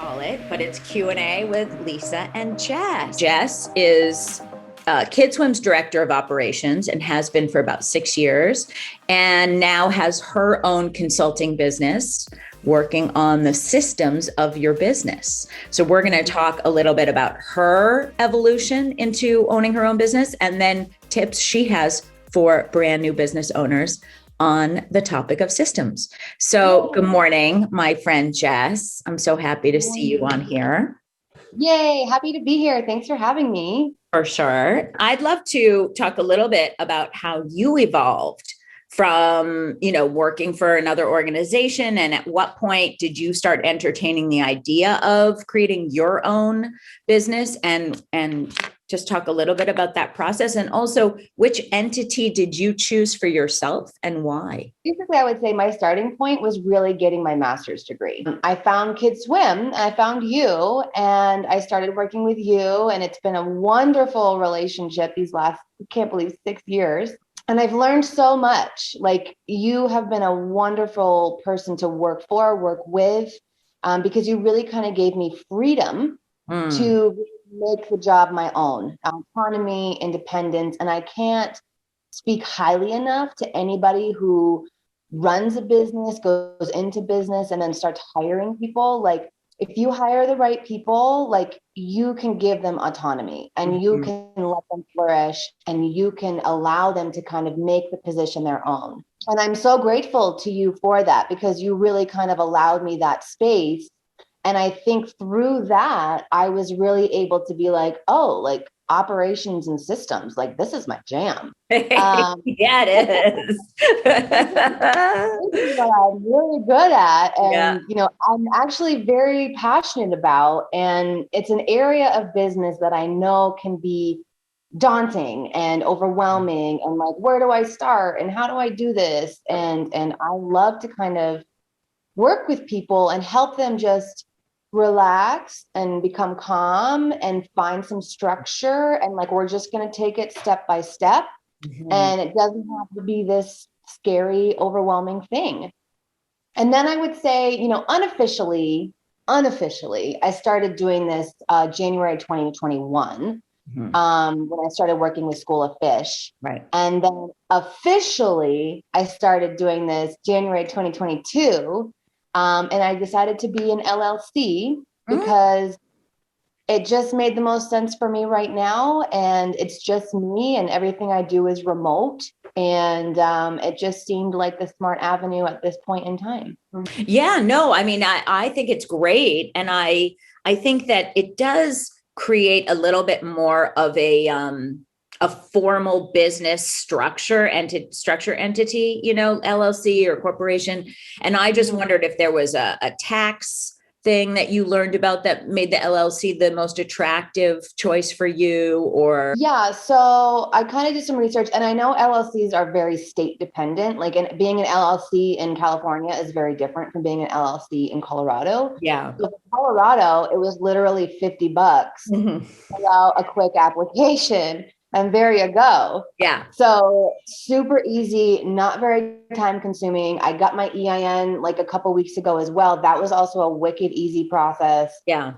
call it, but it's Q&A with Lisa and Jess. Jess is Kid Swim's director of operations and has been for about 6 years, and now has her own consulting business working on the systems of your business. So we're going to talk a little bit about her evolution into owning her own business, and then tips she has for brand new business owners on the topic of systems. So good morning, my friend Jess. I'm so happy to see you on here. Yay, happy to be here. Thanks for having me. For sure. I'd love to talk a little bit about how you evolved from, working for another organization, and at what point did you start entertaining the idea of creating your own business, and just talk a little bit about that process, and also which entity did you choose for yourself and why? Basically, I would say my starting point was really getting my master's degree. I found Kid Swim, and I found you, and I started working with you, and it's been a wonderful relationship these last, I can't believe, 6 years. And I've learned so much. Like, you have been a wonderful person to work with, because you really kind of gave me freedom to make the job my own, autonomy, independence. And I can't speak highly enough to anybody who runs a business, goes into business, and then starts hiring people. Like, if you hire the right people, like, you can give them autonomy, and you can let them flourish, and you can allow them to kind of make the position their own. And I'm so grateful to you for that, because you really kind of allowed me that space. And I think through that, I was really able to be like, oh, like, operations and systems, like, this is my jam. Yeah, it is. This is what I'm really good at. And, I'm actually very passionate about, and it's an area of business that I know can be daunting and overwhelming, and like, where do I start and how do I do this? And I love to kind of work with people and help them just relax and become calm and find some structure. And like, we're just going to take it step by step. And it doesn't have to be this scary, overwhelming thing. And then I would say, unofficially, I started doing this January 2021, when I started working with School of Fish. Right. And then officially, I started doing this January 2022. And I decided to be an LLC because it just made the most sense for me right now. And it's just me, and everything I do is remote. And it just seemed like the smart avenue at this point in time. Yeah, no, I mean, I think it's great. And I think that it does create a little bit more of a formal business structure entity, LLC or corporation. And I just wondered if there was a tax thing that you learned about that made the LLC the most attractive choice for you, or? Yeah, so I kind of did some research, and I know LLCs are very state dependent. Like, being an LLC in California is very different from being an LLC in Colorado. Yeah. So in Colorado, it was literally $50 fill out a quick application, and there you go. Yeah. So super easy, not very time consuming. I got my EIN like a couple weeks ago as well. That was also a wicked easy process. Yeah.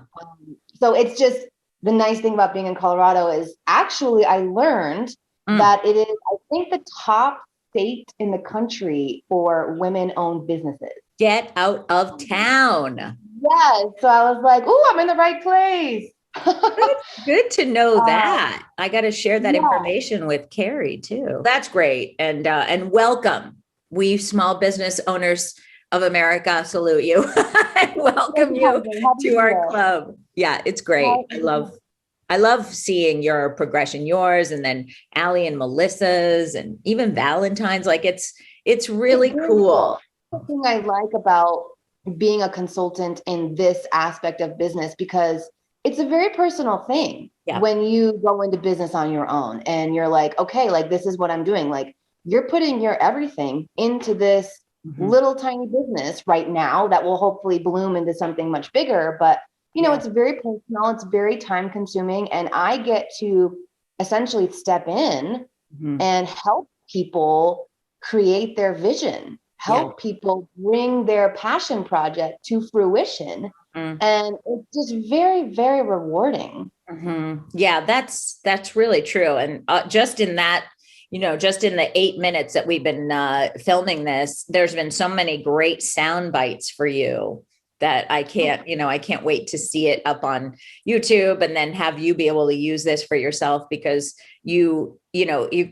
So it's just, the nice thing about being in Colorado is actually I learned that it is, I think, the top state in the country for women-owned businesses. Get out of town. Yes. So I was like, ooh, I'm in the right place. Good to know that. I got to share that information with Carrie too. That's great. And welcome. We small business owners of America salute you. And welcome you to our club. Yeah, it's great. I love seeing your progression, yours, and then Allie and Melissa's, and even Valentine's. Like, it's really cool. The thing I like about being a consultant in this aspect of business, because it's a very personal thing. Yeah. When you go into business on your own and you're like, okay, like, this is what I'm doing. Like, you're putting your everything into this little tiny business right now that will hopefully bloom into something much bigger. But, it's very personal. It's very time consuming. And I get to essentially step in and help people create their vision, help people bring their passion project to fruition. Mm. And it's just very, very rewarding. Yeah, that's really true. And just in that, just in the 8 minutes that we've been filming this, there's been so many great sound bites for you that I can't wait to see it up on YouTube and then have you be able to use this for yourself, because you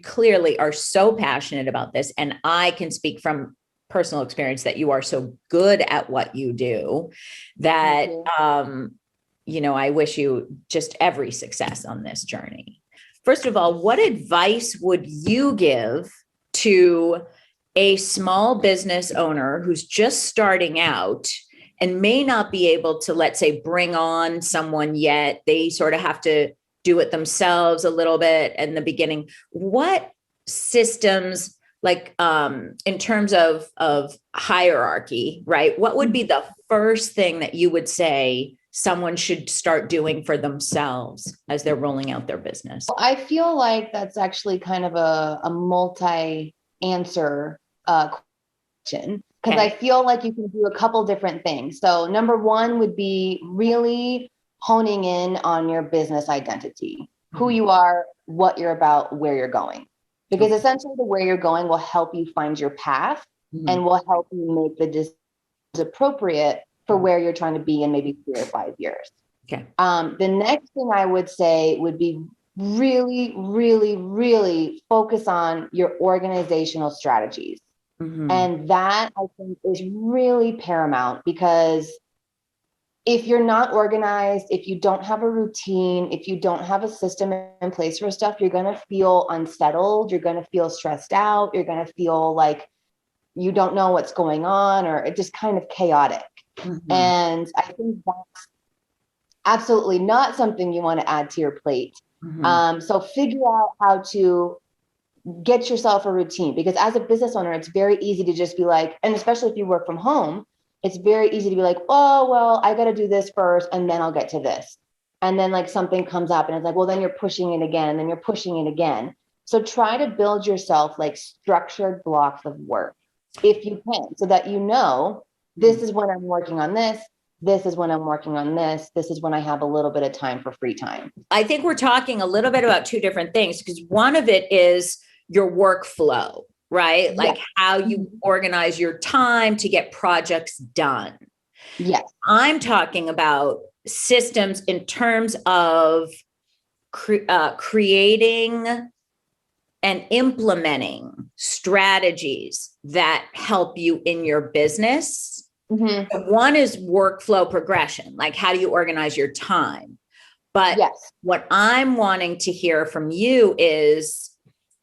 clearly are so passionate about this. And I can speak from personal experience that you are so good at what you do that, I wish you just every success on this journey. First of all, what advice would you give to a small business owner who's just starting out and may not be able to, let's say, bring on someone yet? They sort of have to do it themselves a little bit in the beginning. What systems, like in terms of hierarchy, right? What would be the first thing that you would say someone should start doing for themselves as they're rolling out their business? I feel like that's actually kind of a multi-answer question, because I feel like you can do a couple different things. So number one would be really honing in on your business identity, who you are, what you're about, where you're going. Because essentially the where you're going will help you find your path and will help you make the decisions appropriate for where you're trying to be in maybe 3 or 5 years. Okay. The next thing I would say would be really, really, really focus on your organizational strategies. And that, I think, is really paramount, because if you're not organized, if you don't have a routine, if you don't have a system in place for stuff, you're going to feel unsettled. You're going to feel stressed out. You're going to feel like you don't know what's going on, or it's just kind of chaotic. And I think that's absolutely not something you want to add to your plate. So figure out how to get yourself a routine, because as a business owner, it's very easy to just be like, and especially if you work from home, it's very easy to be like, oh, well, I got to do this first and then I'll get to this. And then like something comes up and it's like, well, then you're pushing it again, and then you're pushing it again. So try to build yourself like structured blocks of work if you can, so that this is when I'm working on this. This is when I'm working on this. This is when I have a little bit of time for free time. I think we're talking a little bit about two different things, because one of it is your workflow, right? Like how you organize your time to get projects done. Yes. I'm talking about systems in terms of creating and implementing strategies that help you in your business. One is workflow progression, like how do you organize your time? But what I'm wanting to hear from you is,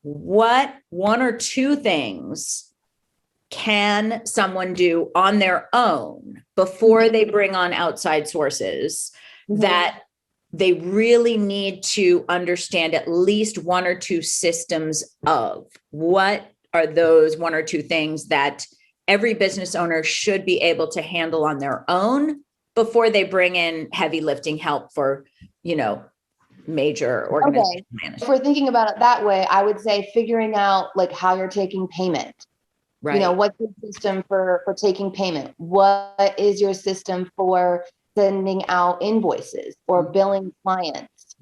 what one or two things can someone do on their own before they bring on outside sources that they really need to understand at least one or two systems of? What are those one or two things that every business owner should be able to handle on their own before they bring in heavy lifting help for, major organization management? If we're thinking about it that way, I would say figuring out like how you're taking payment. Right. What's your system for taking payment? What is your system for sending out invoices or billing clients?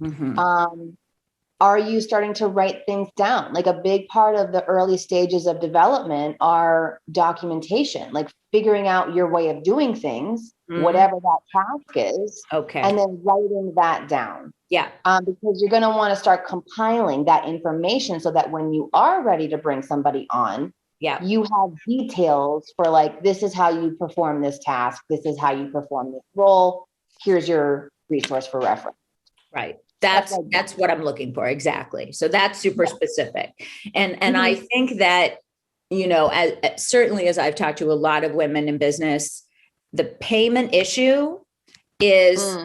Are you starting to write things down? Like a big part of the early stages of development are documentation, like figuring out your way of doing things, whatever that task is, and then writing that down. Because you're going to want to start compiling that information so that when you are ready to bring somebody on, you have details for like, this is how you perform this task. This is how you perform this role. Here's your resource for reference. Right. That's what I'm looking for. Exactly. So that's super specific. And I think that, certainly as I've talked to a lot of women in business, the payment issue is,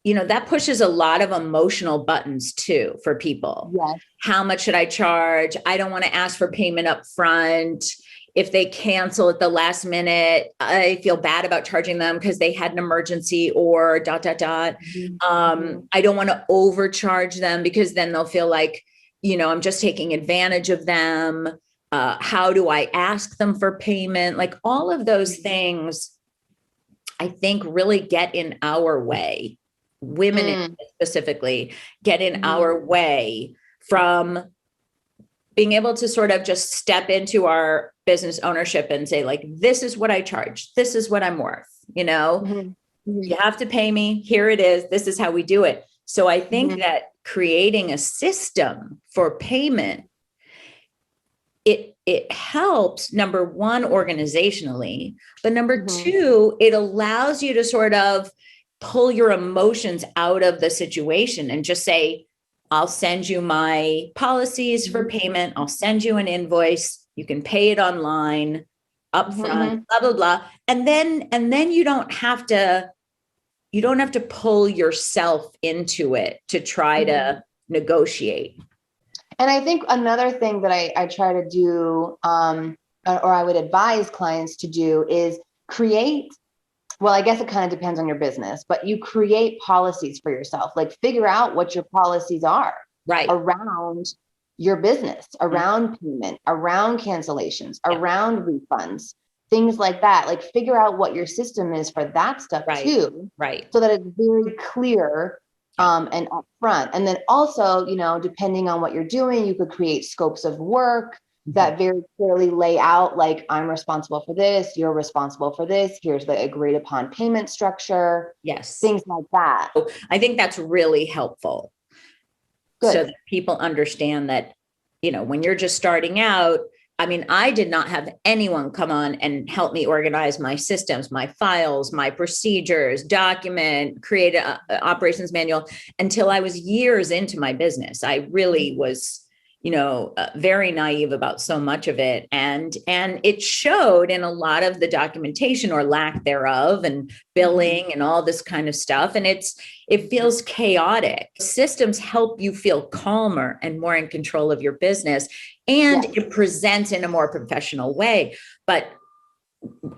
that pushes a lot of emotional buttons too for people. How much should I charge? I don't want to ask for payment up front. If they cancel at the last minute, I feel bad about charging them because they had an emergency or ... I don't want to overcharge them because then they'll feel like, I'm just taking advantage of them. How do I ask them for payment? Like all of those things I think, really get in our way. Women specifically get in our way from being able to sort of just step into our business ownership and say, like, this is what I charge. This is what I'm worth. You have to pay me. Here it is. This is how we do it. So I think that creating a system for payment, it helps, number one, organizationally, but number two, it allows you to sort of pull your emotions out of the situation and just say, I'll send you my policies for payment. I'll send you an invoice. You can pay it online, upfront, blah, blah, blah. And then you don't have to pull yourself into it to try to negotiate. And I think another thing that I try to do, or I would advise clients to do, is create, well, I guess it kind of depends on your business, but you create policies for yourself. Like, figure out what your policies are around your business, around payment, around cancellations, around refunds, things like that. Like, figure out what your system is for that stuff too. Right. So that it's very clear and upfront. And then also, depending on what you're doing, you could create scopes of work that very clearly lay out, like, I'm responsible for this, you're responsible for this, here's the agreed upon payment structure. Yes. Things like that. I think that's really helpful. Good. So that people understand that, when you're just starting out, I mean, I did not have anyone come on and help me organize my systems, my files, my procedures, create an operations manual until I was years into my business. I really was, very naive about so much of it. And it showed in a lot of the documentation or lack thereof and billing and all this kind of stuff. And it feels chaotic. Systems help you feel calmer and more in control of your business. And it presents in a more professional way. But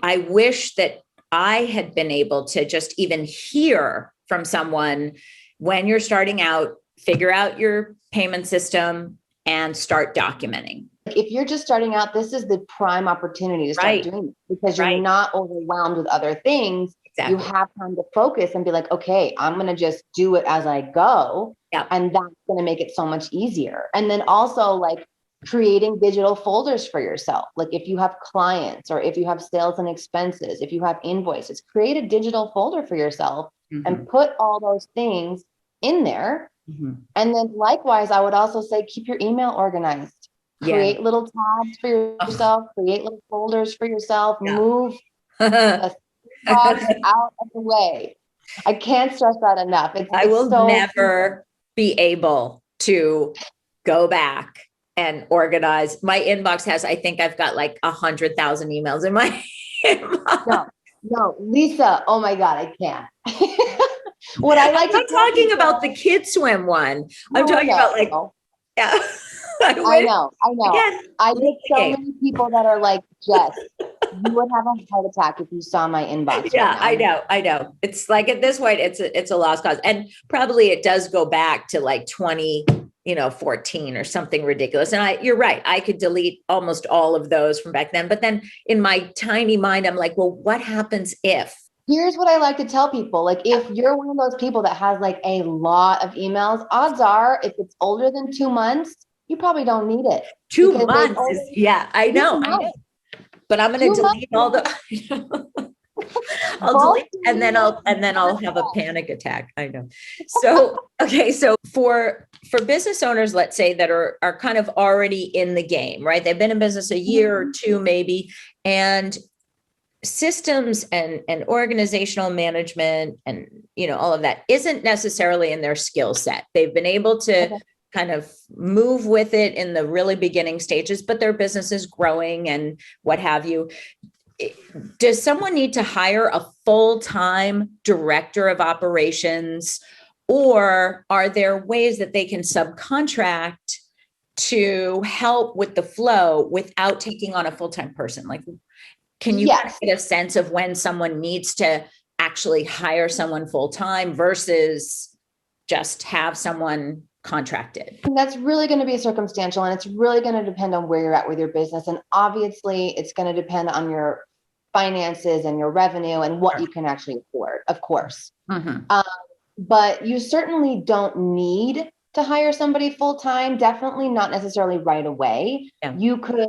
I wish that I had been able to just even hear from someone, when you're starting out, figure out your payment system and start documenting. If you're just starting out, this is the prime opportunity to start doing it, because you're not overwhelmed with other things. Exactly. You have time to focus and be like, okay, I'm going to just do it as I go. And that's going to make it so much easier. And then also, like, creating digital folders for yourself. Like, if you have clients, or if you have sales and expenses, if you have invoices, create a digital folder for yourself and put all those things in there. And then likewise, I would also say, keep your email organized. Create little tabs for yourself, create little folders for yourself, move a box out of the way. I can't stress that enough. I will never be able to go back and organize. My inbox has, I think I've got like 100,000 emails in my inbox. No, Lisa, oh my God, I can't. What I like I'm not talking about the Kids Swim one. I'm talking about, like, I know. Again, I get so many people that are like, Jess, you would have a heart attack if you saw my inbox. Yeah, right now. I know. It's like, at this point, it's a lost cause. And probably it does go back to like 2014 or something ridiculous. And you're right. I could delete almost all of those from back then. But then in my tiny mind, I'm like, well, what happens if? Here's what I like to tell people. Like, if you're one of those people that has like a lot of emails, odds are, if it's older than 2 months, you probably don't need it. 2 months I know. But I'm going to delete all the, I'll delete, and then I'll have a panic attack. I know. So, okay. So for business owners, let's say, that are kind of already in the game, right? They've been in business a year or two, maybe, and systems and organizational management and, all of that isn't necessarily in their skill set. They've been able to kind of move with it in the really beginning stages, but their business is growing and what have you. Does someone need to hire a full-time director of operations, or are there ways that they can subcontract to help with the flow without taking on a full-time person? Like, can you get a sense of when someone needs to actually hire someone full-time versus just have someone contracted? And that's really going to be circumstantial, and it's really going to depend on where you're at with your business. And obviously it's going to depend on your finances and your revenue and what you can actually afford, of course. Mm-hmm. But you certainly don't need to hire somebody full-time, definitely not necessarily right away. Yeah. You could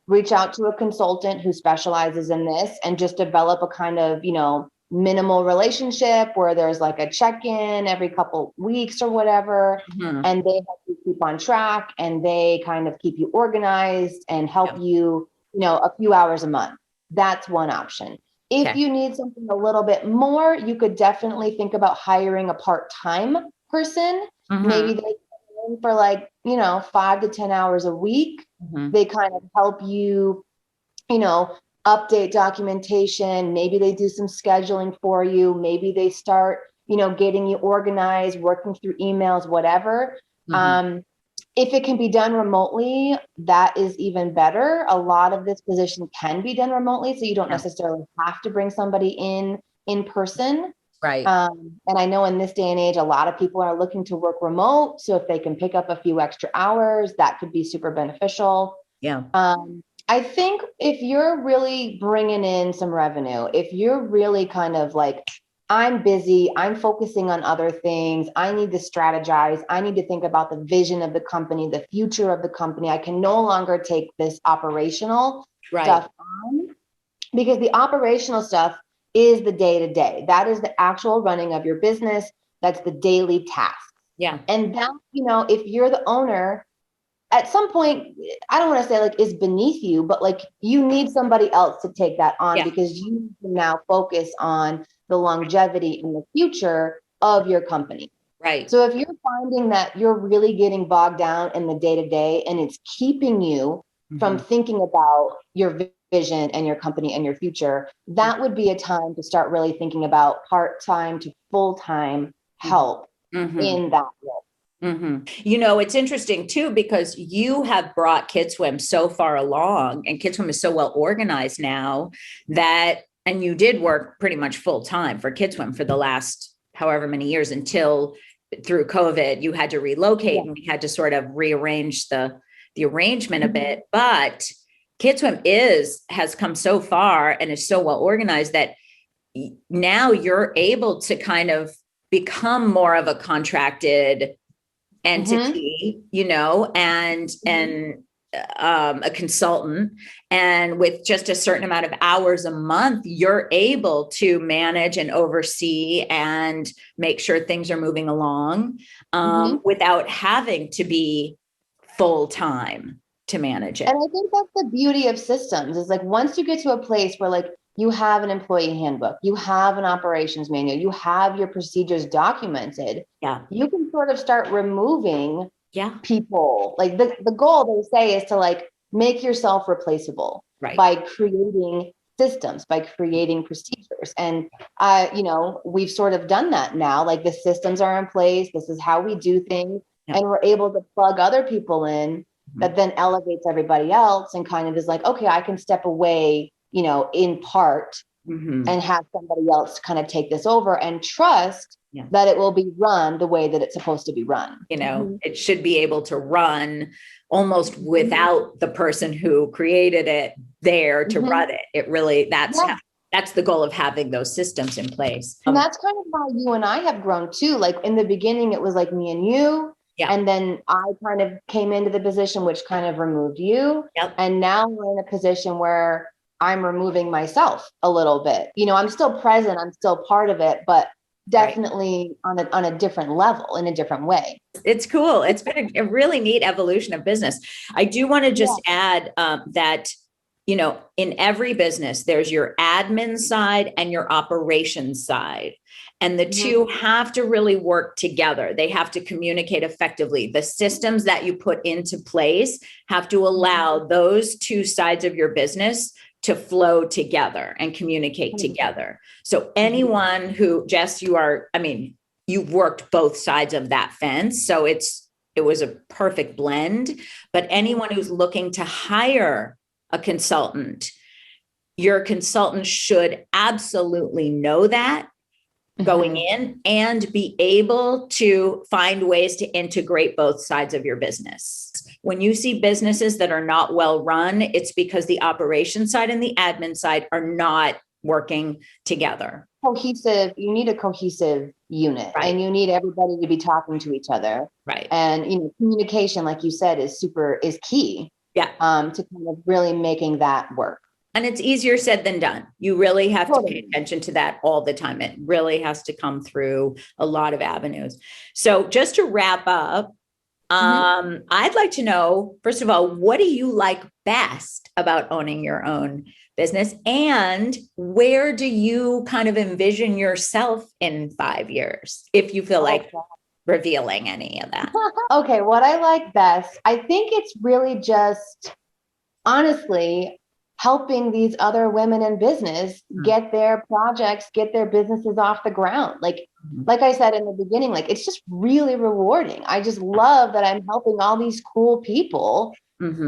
reach out to a consultant who specializes in this and just develop a kind of, minimal relationship where there's like a check-in every couple weeks or whatever, and they help you keep on track and they kind of keep you organized and help you, a few hours a month. That's one option. If you need something a little bit more, you could definitely think about hiring a part-time person. Maybe they come in for 5 to 10 hours a week. They kind of help you, update documentation. Maybe they do some scheduling for you. Maybe they start, getting you organized, working through emails, whatever. If it can be done remotely, that is even better. A lot of this position can be done remotely, so you don't necessarily have to bring somebody in person. Right. And I know in this day and age, a lot of people are looking to work remote. So if they can pick up a few extra hours, that could be super beneficial. Yeah. I think if you're really bringing in some revenue, if you're really kind of like, I'm busy, I'm focusing on other things, I need to strategize, I need to think about the vision of the company, the future of the company. I can no longer take this operational stuff on, because the operational stuff is the day-to-day. That is the actual running of your business. That's the daily task. Yeah. And that, if you're the owner, at some point, I don't want to say is beneath you, but you need somebody else to take that on, because you can now focus on the longevity and the future of your company. Right. So if you're finding that you're really getting bogged down in the day-to-day and it's keeping you from thinking about your vision and your company and your future, that would be a time to start really thinking about part-time to full-time help in that role. It's interesting too, because you have brought KidSwim so far along, and KidSwim is so well organized now and you did work pretty much full time for KidSwim for the last however many years, until through COVID, you had to relocate and we had to sort of rearrange the arrangement a bit. But KidSwim has come so far and is so well organized that now you're able to kind of become more of a contracted entity, and a consultant, and with just a certain amount of hours a month, you're able to manage and oversee and make sure things are moving along, without having to be full-time to manage it. And I think that's the beauty of systems, is once you get to a place where you have an employee handbook, you have an operations manual, you have your procedures documented, you can sort of start removing people. The goal, they say, is to make yourself replaceable by creating systems, by creating procedures. And we've sort of done that now. The systems are in place, this is how we do things, and we're able to plug other people in that then elevates everybody else and kind of is okay, I can step away, in part, and have somebody else kind of take this over and trust that it will be run the way that it's supposed to be run. It should be able to run almost without the person who created it there to run it. It really, that's the goal of having those systems in place. And that's kind of how you and I have grown too. In the beginning, it was me and you. And then I kind of came into the position, which kind of removed you. And now we're in a position where I'm removing myself a little bit. I'm still present, I'm still part of it, but definitely on a different level, in a different way. It's cool. It's been a really neat evolution of business. I do want to just add that, in every business, there's your admin side and your operations side. And the two have to really work together. They have to communicate effectively. The systems that you put into place have to allow those two sides of your business to flow together and communicate together. So anyone who, Jess, you've worked both sides of that fence. So it was a perfect blend. But anyone who's looking to hire a consultant, your consultant should absolutely know that going in and be able to find ways to integrate both sides of your business. When you see businesses that are not well run, it's because the operation side and the admin side are not working together. Cohesive, you need a cohesive unit, right. And you need everybody to be talking to each other. Right. And, communication, like you said, is key. Yeah. To kind of really making that work. And it's easier said than done. You really have to pay attention to that all the time. It really has to come through a lot of avenues. So just to wrap up, I'd like to know, first of all, what do you like best about owning your own business? And where do you kind of envision yourself in 5 years, if you feel like revealing any of that? Okay, what I like best, I think it's really just, honestly, helping these other women in business get their projects, get their businesses off the ground. Like I said in the beginning, like, it's just really rewarding. I just love that I'm helping all these cool people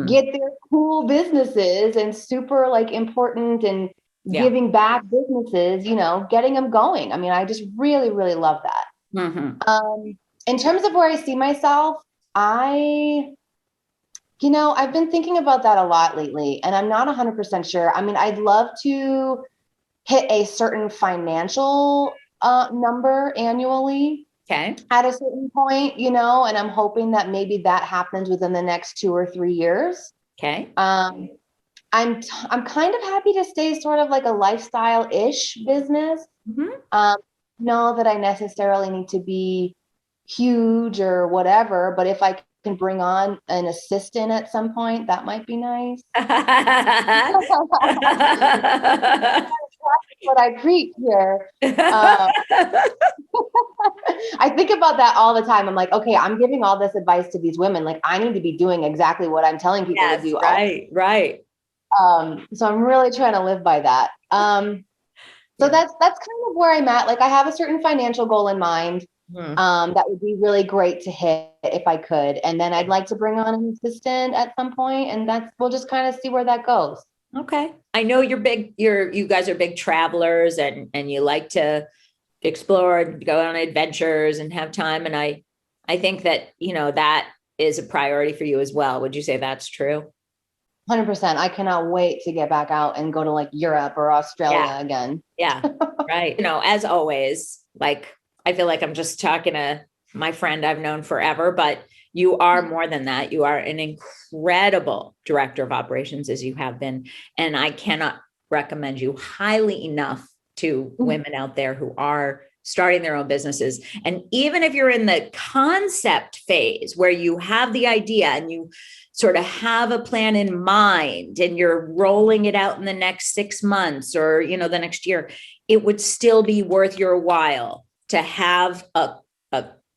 get their cool businesses and super like important and giving back businesses, getting them going. I mean, I just really, really love that. In terms of where I see myself, I've been thinking about that a lot lately, and I'm not 100% sure. I mean, I'd love to hit a certain financial number annually at a certain point, and I'm hoping that maybe that happens within the next 2 or 3 years. I'm kind of happy to stay sort of like a lifestyle-ish business. Know that I necessarily need to be huge or whatever, but if I can bring on an assistant at some point, that might be nice. What I preach here. I think about that all the time. I'm like, okay, I'm giving all this advice to these women. Like, I need to be doing exactly what I'm telling people to do. Right. So I'm really trying to live by that. So that's kind of where I'm at. Like, I have a certain financial goal in mind. That would be really great to hit if I could. And then I'd like to bring on an assistant at some point, and we'll just kind of see where that goes. Okay. I know you guys are big travelers and you like to explore and go on adventures and have time. And I think that, that is a priority for you as well. Would you say that's true? 100%. I cannot wait to get back out and go to like Europe or Australia again. Yeah. Right. As always, like, I feel like I'm just talking to my friend I've known forever, but you are more than that. You are an incredible director of operations, as you have been. And I cannot recommend you highly enough to women out there who are starting their own businesses. And even if you're in the concept phase where you have the idea and you sort of have a plan in mind and you're rolling it out in the next 6 months or, the next year, it would still be worth your while to have a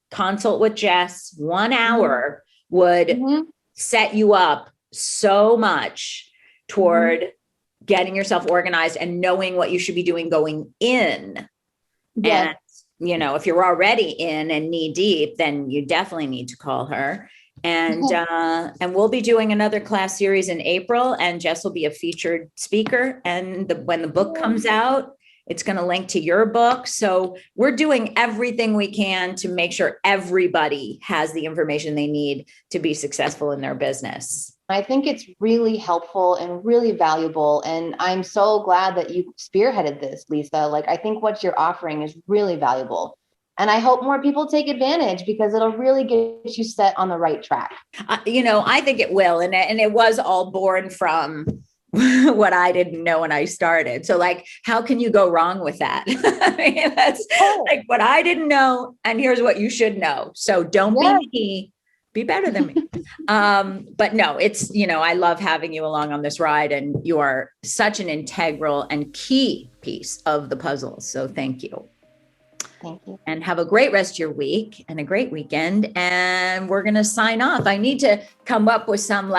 consult with Jess. 1 hour would set you up so much toward getting yourself organized and knowing what you should be doing going in. And, if you're already in and knee deep, then you definitely need to call her. And we'll be doing another class series in April, and Jess will be a featured speaker. And when the book comes out, it's going to link to your book. So we're doing everything we can to make sure everybody has the information they need to be successful in their business. I think it's really helpful and really valuable. And I'm so glad that you spearheaded this, Lisa. Like, I think what you're offering is really valuable. And I hope more people take advantage because it'll really get you set on the right track. I think it will. And it was all born from what I didn't know when I started. So like, how can you go wrong with that? I mean, that's like what I didn't know. And here's what you should know. So don't be me, be better than me. But no, it's, I love having you along on this ride, and you are such an integral and key piece of the puzzle. So thank you. Thank you. And have a great rest of your week and a great weekend. And we're going to sign off. I need to come up with some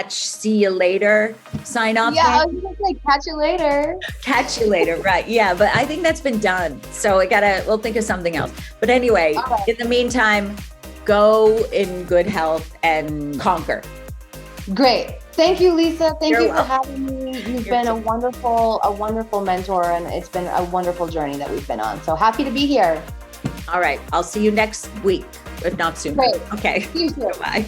see you later sign off. Yeah, I was going to say catch you later. Catch you later. Right. Yeah. But I think that's been done. So we'll think of something else. But anyway, In the meantime, go in good health and conquer. Great. Thank you, Lisa. Thank you for having me. You've been a wonderful mentor, and it's been a wonderful journey that we've been on. So happy to be here. All right. I'll see you next week, if not sooner. Great. Okay. See you soon. Bye.